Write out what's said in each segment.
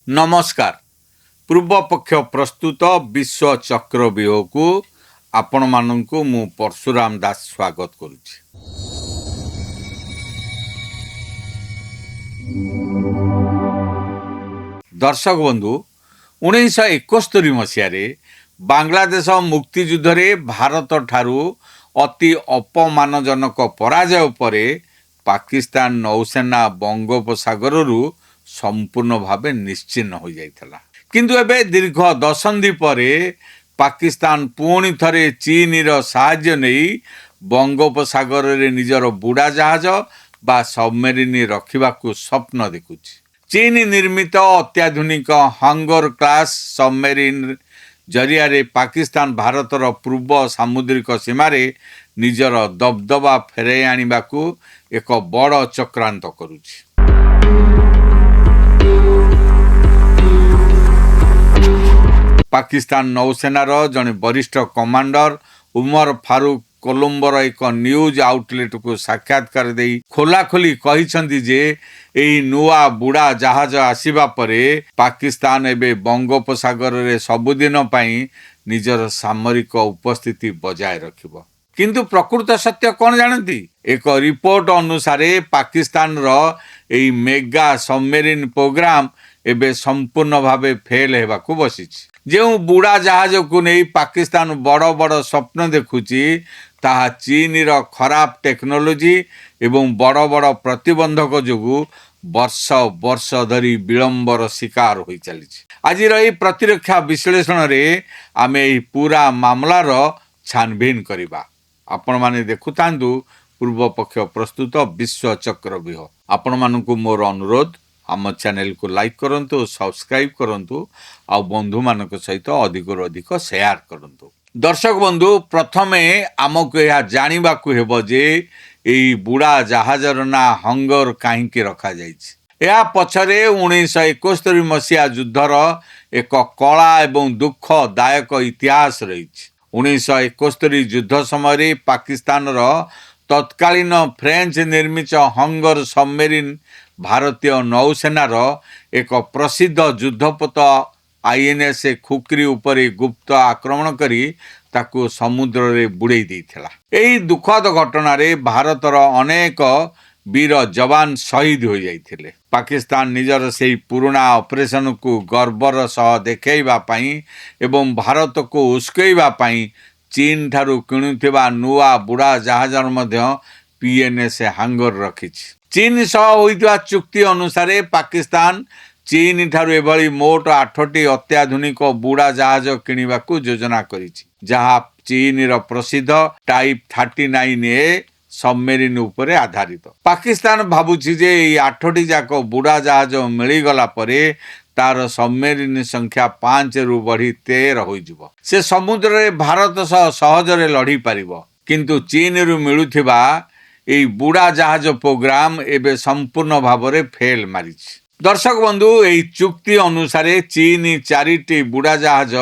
नमस्कार। पूर्व पक्ष प्रस्तुत विश्व चक्रव्यूह को आपण मानू मु परशुराम दास स्वागत करुछि। दर्शक बंधु 1971 मसीह बांग्लादेश मुक्तियुद्ध रे भारत ठारू अति अपमानजनक पराजय परे पाकिस्तान नौसेना बंगोपसागर संपूर्ण भावे निश्चिन्न हो जाइथला। किंतु एबे दीर्घ दशंधि परे पाकिस्तान पुणी थरे चीन साहाय्य नहीं बंगोपसागर रे निजर बुड़ा जहाज बा सबमेरिन रखा स्वप्न देखुछि। चीन निर्मित अत्याधुनिक हंगर क्लास सबमेरिन जरिया रे पाकिस्तान भारतर पूर्व सामुद्रिक सीमारे निजर दबदबा फेराई आनिबाकू एक बड़ चक्रांत करुछि। पाकिस्तान नौसेनार जड़े वरिष्ठ कमांडर उमर फारूक कोलंबोर एक न्यूज आउटलेट को साक्षात्कार दे खोलाखोली कहिसंदी जे एही नुआ बुड़ा जहाज आसीबा परे पाकिस्तान एबे बंगोपसागर रे सबुदिन पई निजर सामरिक उपस्थिति बजाय रखिबो। किंतु प्रकृत सत्य कौन जानती? एक रिपोर्ट अनुसार पाकिस्तान रो एही मेगा सबमेरिन प्रोग्राम एबे संपूर्ण भावे फेल हेबाकू बसिछि। जो बुड़ा जहाज को नहीं पाकिस्तान बड़ बड़ स्वप्न देखुची ताहा चीन रो खराब टेक्नोलोजी एवं बड़ बड़ प्रतिबंधक जोगु वर्ष वर्ष धरी विलंबर शिकार हो चली। आज प्रतिरक्षा विश्लेषण रे आमे पूरा मामलार छानबीन करिबा। आपण माने देखुतांतु पूर्व पक्ष प्रस्तुत विश्व चक्रव्यूह। आपण मानकु मोर अनुरोध आम चैनल को लाइक करंतु, सब्सक्राइब करंतु आ बंधु मानक सहित अधिक अधिक शेयर करंतु। दर्शक बंधु प्रथमे आमको यह जानिबा को हेबो जे एई बुड़ा जहाजर ना हंगर काहींकी रखा जाइछि। या पछरे 1971 मसीहा युद्धर एक कला एवं दुखदायक इतिहास रहिछि। 1971 युद्ध समय पाकिस्तान रो तत्कालीन फ्रेंच निर्मित हंगर सबमेरिन भारतीय नौसेनार एक प्रसिद्ध युद्धपोत आईएनएस खुक्री उपरे गुप्त आक्रमण करी ताकू समुद्र रे बुड़े देइथिला। एही दुखद घटना रे भारतर अनेक वीर जवान शहीद हो जाइथिले। पाकिस्तान निजर से पुराना ऑपरेशन को गर्वर सह देखैबा पई एवं भारत को उस्कैबा पई चीन ठारू किणुथिबा नुआ बुड़ा जहाजर मध्य पीएनएस हांगर रखिछि। चीन सह होइतबा चुक्ति अनुसार पाकिस्तान चीन ठारू एभली मोट 8टी अत्याधुनिक बुड़ा जहाज किनिबाकू योजना करिछि, जहा चीन रो प्रसिद्ध टाइप 39A सबमेरिन उपरे आधारित। पाकिस्तान भाबुछि जे 8टी जाक बुड़ा जहाज मिलिगला परे तार सबमेरिन संख्या 5 रु बढ़ी 13 होइजिबो। से समुद्र रे भारत सह सहजरे लड़ी पारिबो। किंतु चीन रु मिलुथिबा एई बुड़ा जहाज प्रोग्राम एबे संपूर्ण भावरे फेल मारिछि। दर्शक बंधु एई चुक्ति अनुसार चीन 4टी बुड़ा जहाज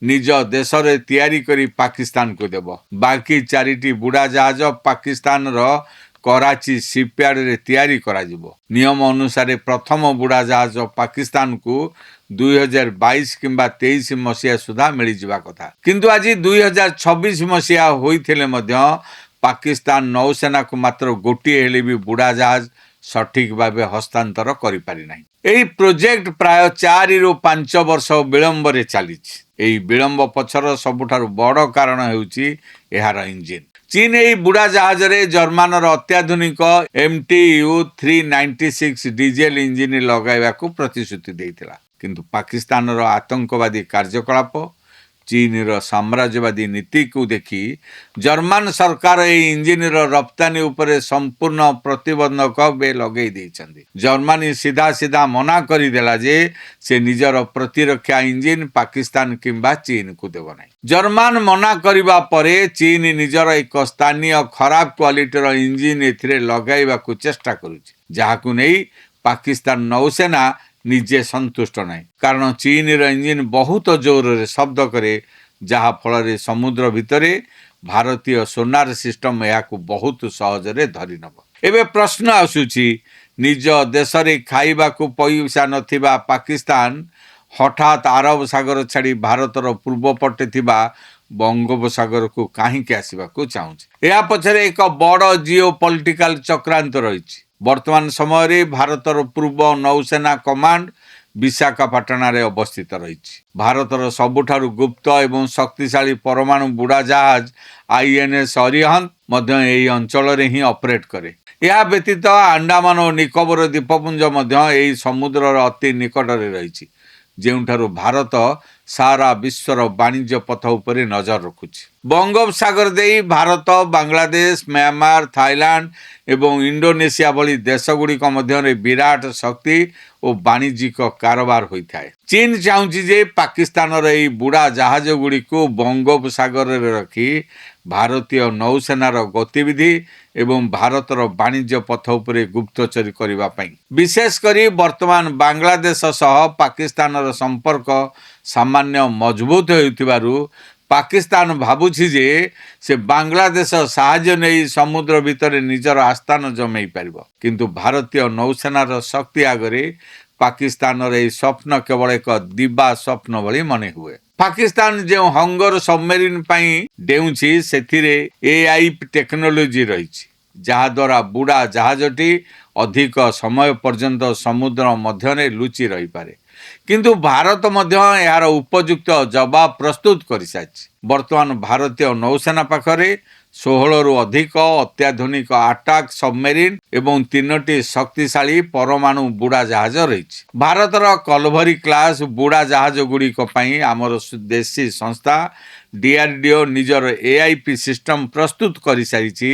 निज देश रे तैयारी करी पाकिस्तान को देबो। बाकी 4टी बुड़ा जहाज पाकिस्तान रो कराची शिपयार्ड रे तैयारी करा जिवो। नियम अनुसार प्रथम बुड़ा जहाज पाकिस्तान को 2022 किंबा 23 मसीहा सुधा मिली जिबा कथा। किंतु आज 2026 मसीहा होइथिले मध्य पाकिस्तान नौसेना को मात्र गोटे हेले भी बुड़ा जहाज सठिक भाव हस्तांतर करि पारि नाही। एही प्रोजेक्ट प्राय 4 रु 5 वर्ष विलंब चली। एही विलंब पछर सबुठारु बड़ कारण हेउची एहार इंजिन। चीन एही बुड़ा जहाज रे जर्मनर अत्याधुनिक MTU 396 डीजेल इंजिन लगाइबाकू प्रतिश्रुति देइथिला। किंतु पाकिस्तान रो आतंकवादी कार्यकलाप चीन रो साम्राज्यवादी नीति को देखी जर्मन सरकार एही इंजिन रो रप्तानी उपरे संपूर्ण प्रतिबंधक बे लगेई देइछन्ती। जर्मनी सीधा सीधा मना करी देला जे से निजर प्रतिरक्षा इंजिन पाकिस्तान किंबा चीन को देबो नाही। जर्मन मना करिबा परे चीन निजर एक स्थानीय खराब क्वालिटीर इंजिन एथिरे लगाइबाकू चेष्टा करूछि, जाहाकू नै पाकिस्तान नौसेना निजे संतुष्ट नहीं। कारण चीन रो इंजिन बहुत जोर रे शब्द करे, जहा फल समुद्र भितरे भारतीय सोनार सिस्टम या बहुत सहज रे धरी नब। एबे प्रश्न आसुछि ନିଜ ଦେଶରେ ଖାଇବାକୁ ପଇସା ନଥିବା ପାକିସ୍ତାନ ହଠାତ୍ ଆରବ ସାଗର ଛାଡ଼ି ଭାରତର ପୂର୍ବ ପଟେ ଥିବା ବଙ୍ଗୋପସାଗରକୁ କାହିଁକି ଆସିବାକୁ ଚାହୁଁଛି? ଏହା ପଛରେ ଏକ ବଡ଼ ଜିଓ ପଲିଟିକାଲ ଚକ୍ରାନ୍ତ ରହିଛି। ବର୍ତ୍ତମାନ ସମୟରେ ଭାରତର ପୂର୍ବ ନୌସେନା କମାଣ୍ଡ ବିଶାଖାପାଟଣାରେ ଅବସ୍ଥିତ ରହିଛି। ଭାରତର ସବୁଠାରୁ ଗୁପ୍ତ ଏବଂ ଶକ୍ତିଶାଳୀ ପରମାଣୁ ବୁଡ଼ା ଜାହାଜ INS ଅରିହନ୍ତ ମଧ୍ୟ ଏହି ଅଞ୍ଚଳରେ ହିଁ ଅପରେଟ୍ କରେ। ଏହା ବ୍ୟତୀତ ଆଣ୍ଡାମାନ ଓ ନିକୋବର ଦ୍ୱୀପପୁଞ୍ଜ ମଧ୍ୟ ଏହି ସମୁଦ୍ରର ଅତି ନିକଟରେ ରହିଛି, ଯେଉଁଠାରୁ ଭାରତ ସାରା ବିଶ୍ୱର ବାଣିଜ୍ୟ ପଥ ଉପରେ ନଜର ରଖୁଛି। ବଙ୍ଗୋପସାଗର ଦେଇ ଭାରତ, ବାଂଲାଦେଶ, म्यांमार, ଥାଇଲାଣ୍ଡ ଏବଂ ଇଣ୍ଡୋନେସିଆ ଭଳି ଦେଶଗୁଡ଼ିକ ମଧ୍ୟରେ ବିରାଟ ଶକ୍ତି ଓ ବାଣିଜ୍ୟିକ କାରବାର ହୋଇଥାଏ। ଚୀନ ଚାହୁଁଛି ଯେ ପାକିସ୍ତାନର ଏହି ବୁଡ଼ା ଜାହାଜଗୁଡ଼ିକୁ ବଙ୍ଗୋପସାଗରରେ ରଖି ଭାରତୀୟ ନୌସେନାର ଗତିବିଧି ଏବଂ ଭାରତର ବାଣିଜ୍ୟ ପଥ ଉପରେ ଗୁପ୍ତଚରୀ କରିବା ପାଇଁ। ବିଶେଷ କରି ବର୍ତ୍ତମାନ ବାଂଲାଦେଶ ସହ ପାକିସ୍ତାନର ସମ୍ପର୍କ ସାମାନ୍ୟ ମଜବୁତ ହେଉଥିବାରୁ ପାକିସ୍ତାନ ଭାବୁଛି ଯେ ସେ ବାଂଲାଦେଶ ସାହାଯ୍ୟ ନେଇ ସମୁଦ୍ର ଭିତରେ ନିଜର ଆସ୍ଥାନ ଜମେଇ ପାରିବ। କିନ୍ତୁ ଭାରତୀୟ ନୌସେନାର ଶକ୍ତି ଆଗରେ ପାକିସ୍ତାନର ଏହି ସ୍ୱପ୍ନ କେବଳ ଏକ ଦିବା ସ୍ୱପ୍ନ ଭଳି ମନେ ହୁଏ। ପାକିସ୍ତାନ ଯେଉଁ ହଙ୍ଗର ସବମେରିନ୍ ପାଇଁ ଡେଉଁଛି ସେଥିରେ AI ଟେକ୍ନୋଲୋଜି ରହିଛି, ଯାହାଦ୍ୱାରା ବୁଡ଼ା ଜାହାଜଟି ଅଧିକ ସମୟ ପର୍ଯ୍ୟନ୍ତ ସମୁଦ୍ର ମଧ୍ୟରେ ଲୁଚି ରହିପାରେ। କିନ୍ତୁ ଭାରତ ମଧ୍ୟ ଏହାର ଉପଯୁକ୍ତ ଜବାବ ପ୍ରସ୍ତୁତ କରିସାରିଛି। ବର୍ତ୍ତମାନ ଭାରତୀୟ ନୌସେନା ପାଖରେ 16ରୁ ଅଧିକ ଅତ୍ୟାଧୁନିକ ଆଟାକ୍ ସବମେରିନ୍ ଏବଂ 3ଟି ଶକ୍ତିଶାଳୀ ପରମାଣୁ ବୁଡ଼ା ଜାହାଜ ରହିଛି। ଭାରତର କଲଭରୀ କ୍ଲାସ୍ ବୁଡ଼ା ଜାହାଜଗୁଡ଼ିକ ପାଇଁ ଆମର ଦେଶୀ ସଂସ୍ଥା DRDO ନିଜର AIP ସିଷ୍ଟମ ପ୍ରସ୍ତୁତ କରିସାରିଛି,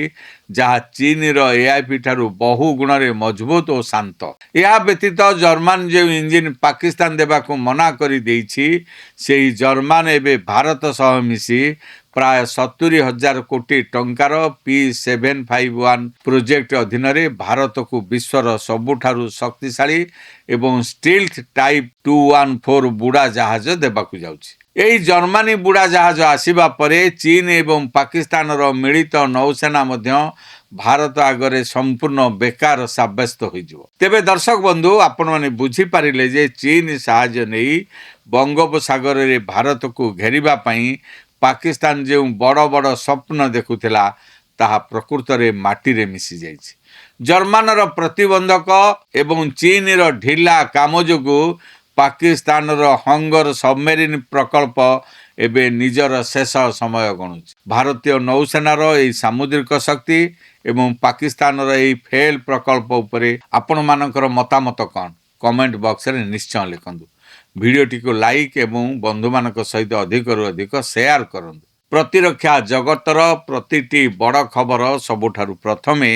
ଯାହା ଚୀନର AIP ଠାରୁ ବହୁ ଗୁଣରେ ମଜବୁତ ଓ ଶାନ୍ତ। ଏହା ବ୍ୟତୀତ ଜର୍ମାନ ଯେଉଁ ଇଞ୍ଜିନ୍ ପାକିସ୍ତାନ ଦେବାକୁ ମନା କରିଦେଇଛି, ସେହି ଜର୍ମାନ ଏବେ ଭାରତ ସହ ମିଶି ପ୍ରାୟ 70,000 କୋଟି ଟଙ୍କାର P751 ପ୍ରୋଜେକ୍ଟ ଅଧୀନରେ ଭାରତକୁ ବିଶ୍ୱର ସବୁଠାରୁ ଶକ୍ତିଶାଳୀ ଏବଂ ଷ୍ଟିଲ୍ଥ ଟାଇପ୍ 214 ବୁଡ଼ା ଜାହାଜ ଦେବାକୁ ଯାଉଛି। ଏହି ଜର୍ମାନୀ ବୁଡ଼ା ଜାହାଜ ଆସିବା ପରେ ଚୀନ ଏବଂ ପାକିସ୍ତାନର ମିଳିତ ନୌସେନା ମଧ୍ୟ ଭାରତ ଆଗରେ ସମ୍ପୂର୍ଣ୍ଣ ବେକାର ସାବ୍ୟସ୍ତ ହୋଇଯିବ। ତେବେ ଦର୍ଶକ ବନ୍ଧୁ, ଆପଣମାନେ ବୁଝିପାରିଲେ ଯେ ଚୀନ ସାହାଯ୍ୟ ନେଇ ବଙ୍ଗୋପସାଗରରେ ଭାରତକୁ ଘେରିବା ପାଇଁ ପାକିସ୍ତାନ ଯେଉଁ ବଡ଼ ବଡ଼ ସ୍ୱପ୍ନ ଦେଖୁଥିଲା, ତାହା ପ୍ରକୃତରେ ମାଟିରେ ମିଶିଯାଇଛି। ଜର୍ମାନର ପ୍ରତିବନ୍ଧକ ଏବଂ ଚୀନର ଢିଲା କାମ ଯୋଗୁଁ ପାକିସ୍ତାନର ହଙ୍ଗର ସବମେରିନ୍ ପ୍ରକଳ୍ପ ଏବେ ନିଜର ଶେଷ ସମୟ ଗଣୁଛି। ଭାରତୀୟ ନୌସେନାର ଏହି ସାମୁଦ୍ରିକ ଶକ୍ତି ଏବଂ ପାକିସ୍ତାନର ଏହି ଫେଲ୍ ପ୍ରକଳ୍ପ ଉପରେ ଆପଣମାନଙ୍କର ମତାମତ କ'ଣ? କମେଣ୍ଟ ବକ୍ସରେ ନିଶ୍ଚୟ ଲେଖନ୍ତୁ। ଭିଡ଼ିଓଟିକୁ ଲାଇକ୍ ଏବଂ ବନ୍ଧୁମାନଙ୍କ ସହିତ ଅଧିକରୁ ଅଧିକ ସେୟାର କରନ୍ତୁ। ପ୍ରତିରକ୍ଷା ଜଗତର ପ୍ରତିଟି ବଡ଼ ଖବର ସବୁଠାରୁ ପ୍ରଥମେ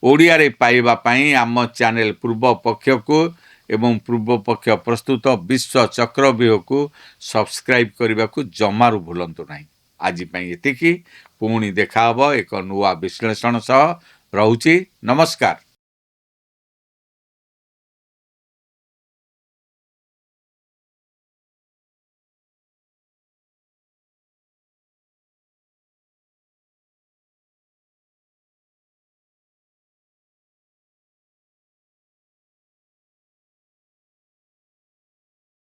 ଓଡ଼ିଆରେ ପାଇବା ପାଇଁ ଆମ ଚ୍ୟାନେଲ ପୂର୍ବ ପକ୍ଷକୁ ଏବଂ ପୂର୍ବପକ୍ଷ ପ୍ରସ୍ତୁତ ବିଶ୍ୱ ଚକ୍ରବ୍ୟୁହକୁ ସବସ୍କ୍ରାଇବ୍ କରିବାକୁ ଜମାରୁ ଭୁଲନ୍ତୁ ନାହିଁ। ଆଜି ପାଇଁ ଏତିକି। ପୁଣି ଦେଖାହେବ ଏକ ନୂଆ ବିଶ୍ଳେଷଣ ସହ। ରହୁଛି, ନମସ୍କାର।